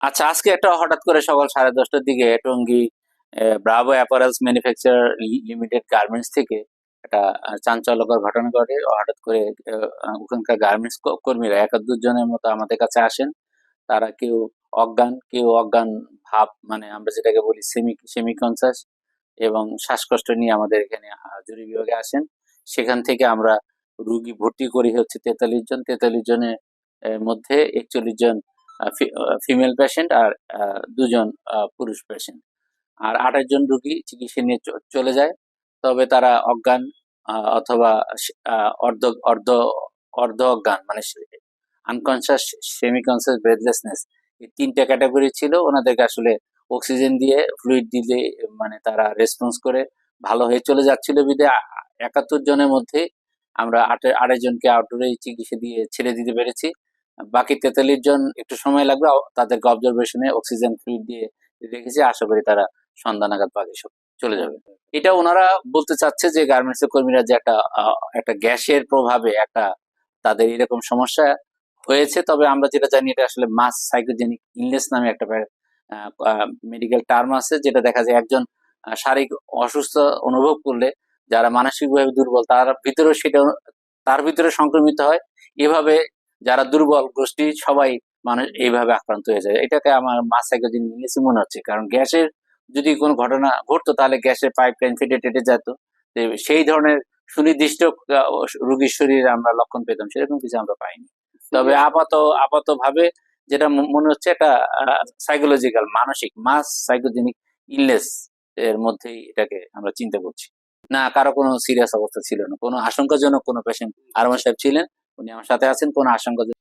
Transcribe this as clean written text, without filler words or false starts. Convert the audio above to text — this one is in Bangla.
আচ্ছা, আজকে একটা হঠাৎ করে সকাল 10:30টার দিকে Tongi Bravo apparels manufacture limited garments থেকে একটা চাঞ্চল্যকর ঘটনা ঘটে। হঠাৎ করে ওখানকার গার্মেন্টস কর্মীরা এক আর দুজনের মতো আমাদের কাছে আসেন। তারা কেউ অজ্ঞান, কেউ অজ্ঞান ভাব, মানে আমরা যেটাকে বলি সেমি সেমি কনসাস, এবং শ্বাসকষ্ট নিয়ে আমাদের এখানে জরুরি বিভাগে আসেন। সেখান থেকে আমরা রুগী ভর্তি করি হচ্ছে 43 জন। 43 জনের মধ্যে 41 জন ফিমেল পেশেন্ট আর 2 জন পুরুষ পেশেন্ট। আর 28 জন রুগী চিকিৎসা নিয়ে চলে যায়। তবে তারা অজ্ঞান অথবা অর্ধ অর্ধ অর্ধ অজ্ঞান, মানে আনকনসিয়াস, সেমি কনসিয়াস, ব্রেথলেসনেস, এই 3টা ক্যাটাগরি ছিল। ওনাদেরকে আসলে অক্সিজেন দিয়ে, ফ্লুইড দিলে মানে তারা রেসপন্স করে ভালো হয়ে চলে যাচ্ছিল বিধায় 71 জনের মধ্যে আমরা 28 জনকে আউটডোরে চিকিৎসা দিয়ে ছেড়ে দিতে পেরেছি। বাকি 43 জন একটু সময় লাগবে, তাদেরকে অবজারভেশনে অক্সিজেন ফ্লুইড দিয়ে রেখেছি। আশা করি তারা সন্ধ্যা নাগাদ বাকি সব চলে যাবে। এটা ওনারা বলতে চাচ্ছে যে গার্মেন্টস এর কর্মীরা যে একটা গ্যাসের প্রভাবে একটা তাদের এরকম সমস্যা হয়েছে। তবে আমরা যেটা জানি, এটা আসলে মাস সাইকোজেনিক ইলনেস নামে একটা মেডিকেল টার্ম আছে, যেটা দেখা যায় একজন শারীরিক অসুস্থ অনুভব করলে যারা মানসিকভাবে দুর্বল তার ভিতরে সংক্রমিত হয়। এভাবে যারা দুর্বল গোষ্ঠী সবাই মানুষ এইভাবে আক্রান্ত হয়ে যায়। এটাকে আমার মাস সাইকোজেনিক ইলনেস মনে হচ্ছে, কারণ গ্যাসের যদি কোনো ঘটনা ঘটতো তাহলে গ্যাসের পাইপ লাইন ফেটে টেটে যেত। তো সেই ধরনের সুনির্দিষ্ট রোগীর শরীরে আমরা লক্ষণ পেতাম, সেরকম কিছু আমরা পাইনি। তবে আপাত ভাবে যেটা মনে হচ্ছে, একটা সাইকোলজিক্যাল, মানসিক মাস সাইকোজেনিক ইলনেস এর মধ্যেই এটাকে আমরা চিন্তা করছি। না, কারো কোনো সিরিয়াস অবস্থা ছিল না, কোনো আশঙ্কাজনক কোনো পেশেন্ট। আরমান সাহেব ছিলেন, উনি আমার সাথে আছেন, কোনো আশঙ্কাজনক